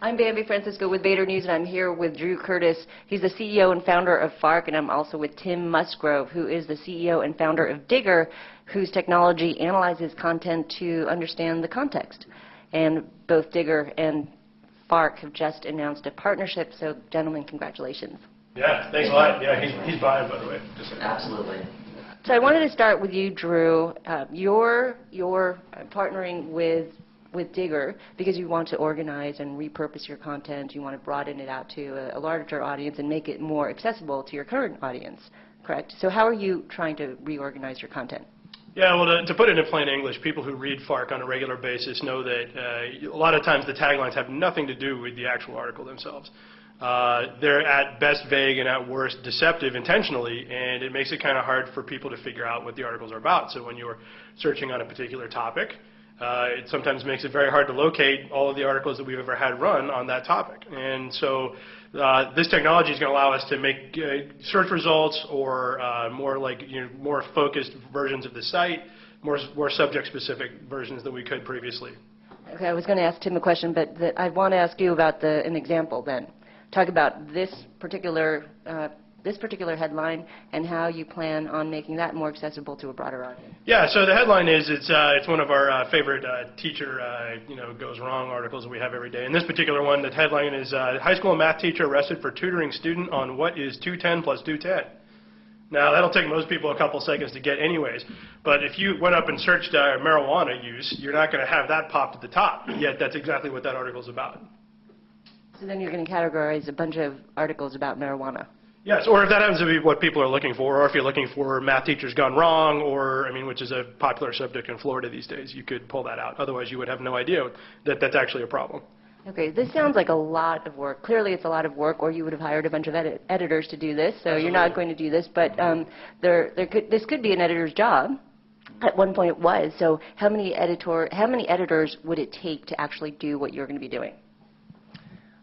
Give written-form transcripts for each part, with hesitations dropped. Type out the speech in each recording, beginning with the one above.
I'm Bambi Francisco with Vader News, and I'm here with Drew Curtis. He's the CEO and founder of Fark, and I'm also with Tim Musgrove, who is the CEO and founder of Digger, whose technology analyzes content to understand the context. And both Digger and Fark have just announced a partnership, so gentlemen, congratulations. Yeah, thanks a lot. Yeah, he's buying, by the way. Absolutely. So I wanted to start with you, Drew. You're partnering with Digger because you want to organize and repurpose your content. You want to broaden it out to a larger audience and make it more accessible to your current audience, correct? So how are you trying to reorganize your content? Yeah, well, to put it in plain English, people who read Fark on a regular basis know that a lot of times the taglines have nothing to do with the actual article themselves. They're at best vague and at worst deceptive intentionally, and it makes it kind of hard for people to figure out what the articles are about. So when you're searching on a particular topic, it sometimes makes it very hard to locate all of the articles that we've ever had run on that topic. And so this technology is going to allow us to make search results or more focused versions of the site, more subject-specific versions than we could previously. Okay, I was going to ask Tim a question, but I want to ask you about an example then. Talk about this particular headline and how you plan on making that more accessible to a broader audience. Yeah, so the headline is it's one of our favorite teacher goes wrong articles that we have every day. And this particular one, the headline is high school math teacher arrested for tutoring student on what is 210 plus 210. Now that'll take most people a couple seconds to get anyways, but if you went up and searched marijuana use, you're not going to have that popped at the top, yet that's exactly what that article's about. So then you're going to categorize a bunch of articles about marijuana. Yes, or if that happens to be what people are looking for, or if you're looking for math teachers gone wrong, or, which is a popular subject in Florida these days, you could pull that out. Otherwise, you would have no idea that that's actually a problem. Okay, this sounds like a lot of work. Clearly, it's a lot of work, or you would have hired a bunch of editors to do this, so Absolutely. You're not going to do this. But this could be an editor's job. At one point it was. So how many editors would it take to actually do what you're going to be doing?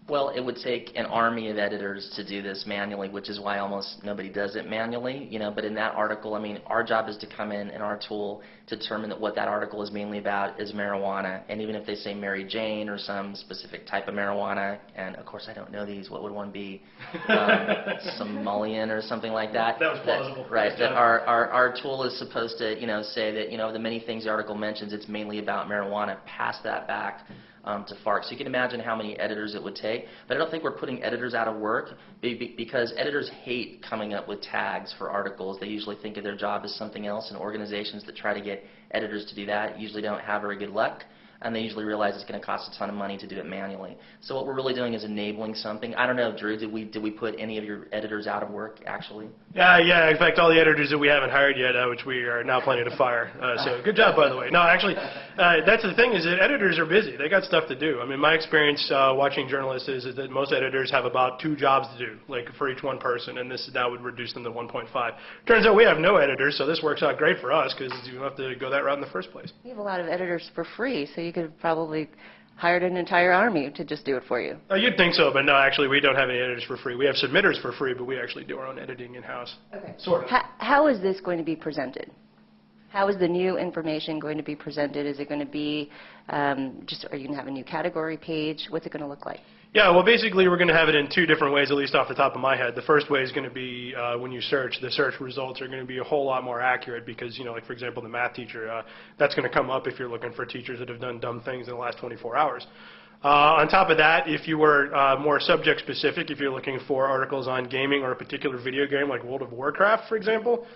Well, it would take an army of editors to do this manually, which is why almost nobody does it manually. But in that article, our job is to come in and our tool to determine that what that article is mainly about is marijuana. And even if they say Mary Jane or some specific type of marijuana, and of course I don't know these, what would one be? Somalian or something like that. That was plausible. Right. That our tool is supposed to, say that, the many things the article mentions, it's mainly about marijuana. Pass that back to Fark. So you can imagine how many editors it would take. But I don't think we're putting editors out of work because editors hate coming up with tags for articles. They usually think of their job as something else, and organizations that try to get editors to do that usually don't have very good luck, and they usually realize it's going to cost a ton of money to do it manually. So what we're really doing is enabling something. I don't know, Drew, did we put any of your editors out of work, actually? Yeah. In fact, all the editors that we haven't hired yet, which we are now planning to fire. So good job, by the way. No, actually, that's the thing is that editors are busy. They got stuff to do. My experience watching journalists is that most editors have about 2 jobs to do, like for each one person, and this now would reduce them to 1.5. Turns out we have no editors, so this works out great for us because you don't have to go that route in the first place. You have a lot of editors for free, so you could have probably hired an entire army to just do it for you. You'd think so, but no, actually, we don't have any editors for free. We have submitters for free, but we actually do our own editing in-house. Okay. Sort of. How is this going to be presented? How is the new information going to be presented? Is it going to be are you going to have a new category page? What's it going to look like? Yeah, well, basically, we're going to have it in 2 different ways, at least off the top of my head. The first way is going to be when you search, the search results are going to be a whole lot more accurate because, like, for example, the math teacher, that's going to come up if you're looking for teachers that have done dumb things in the last 24 hours. On top of that, if you were more subject-specific, if you're looking for articles on gaming or a particular video game like World of Warcraft, for example,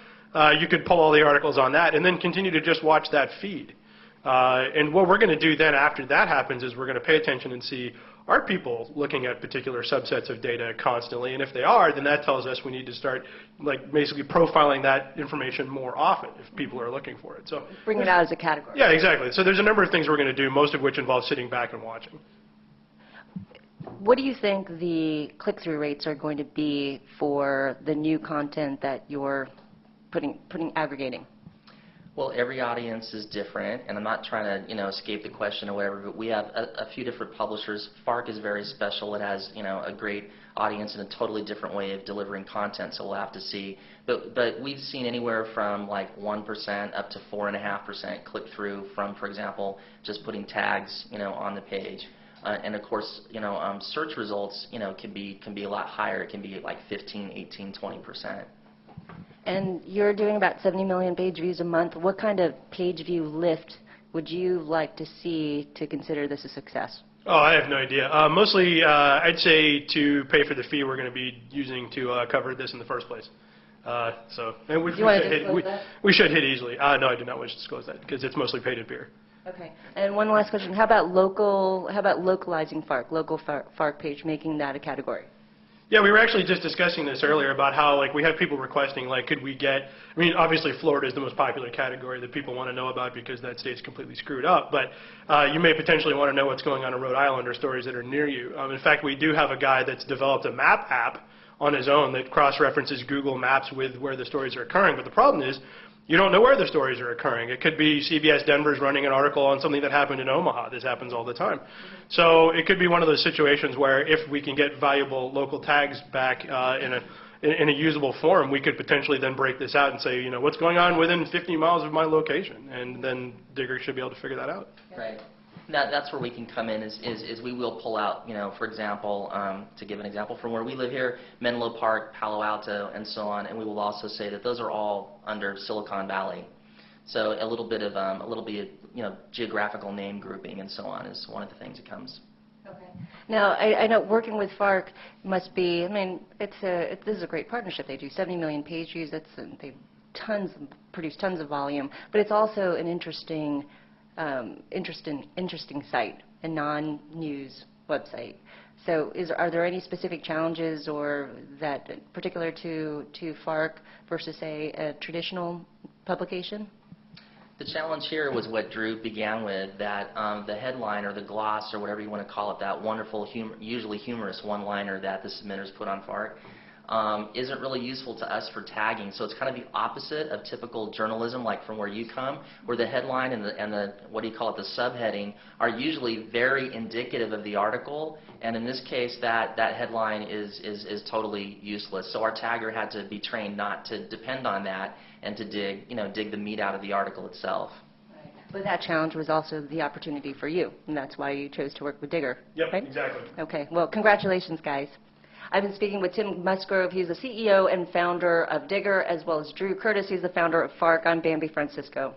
you could pull all the articles on that and then continue to just watch that feed. And what we're going to do then after that happens is we're going to pay attention and see, are people looking at particular subsets of data constantly? And if they are, then that tells us we need to start basically profiling that information more often if people are looking for it. So bring it out as a category. Yeah, exactly. So there's a number of things we're going to do, most of which involve sitting back and watching. What do you think the click-through rates are going to be for the new content that you're aggregating? Well, every audience is different, and I'm not trying to, escape the question or whatever, but we have a few different publishers. Fark is very special. It has, a great audience and a totally different way of delivering content, so we'll have to see. But we've seen anywhere from like 1% up to 4.5% click-through from, for example, just putting tags, on the page. And of course, search results, can be a lot higher. It can be like 15, 18, 20%. And you're doing about 70 million page views a month. What kind of page view lift would you like to see to consider this a success? Oh, I have no idea. Mostly, I'd say to pay for the fee we're going to be using to cover this in the first place. And we should hit easily. No, I do not wish to disclose that because it's mostly paid beer. Okay. And one last question: how about localizing Fark, local Fark page, making that a category? Yeah, we were actually just discussing this earlier about how we have people requesting could we get, obviously Florida is the most popular category that people want to know about because that state's completely screwed up, but you may potentially want to know what's going on in Rhode Island or stories that are near you. In fact, we do have a guy that's developed a map app on his own that cross-references Google Maps with where the stories are occurring, but the problem is you don't know where the stories are occurring. It could be CBS Denver's running an article on something that happened in Omaha. This happens all the time. So it could be one of those situations where if we can get valuable local tags back in a usable form, we could potentially then break this out and say, what's going on within 50 miles of my location? And then Digger should be able to figure that out. Right. That's where we can come in is we will pull out, for example, to give an example from where we live here, Menlo Park, Palo Alto, and so on, and we will also say that those are all under Silicon Valley. So a little bit of geographical name grouping and so on is one of the things that comes. Okay. Now, I know working with Fark must be, this is a great partnership. They do 70 million page views. They produce tons of volume, but it's also an interesting site, a non-news website. So are there any specific challenges or that particular to Fark versus, say, a traditional publication? The challenge here was what Drew began with, that the headline or the gloss or whatever you want to call it, that wonderful, usually humorous one-liner that the submitters put on Fark, isn't really useful to us for tagging. So it's kind of the opposite of typical journalism, like from where you come, where the headline and the what do you call it, the subheading are usually very indicative of the article. And in this case, that headline is totally useless. So our tagger had to be trained not to depend on that and to dig the meat out of the article itself. Right. But that challenge was also the opportunity for you, and that's why you chose to work with Digger. Yep, right? Exactly. Okay. Well, congratulations, guys. I've been speaking with Tim Musgrove. He's the CEO and founder of Digger, as well as Drew Curtis. He's the founder of Fark. I'm Bambi Francisco.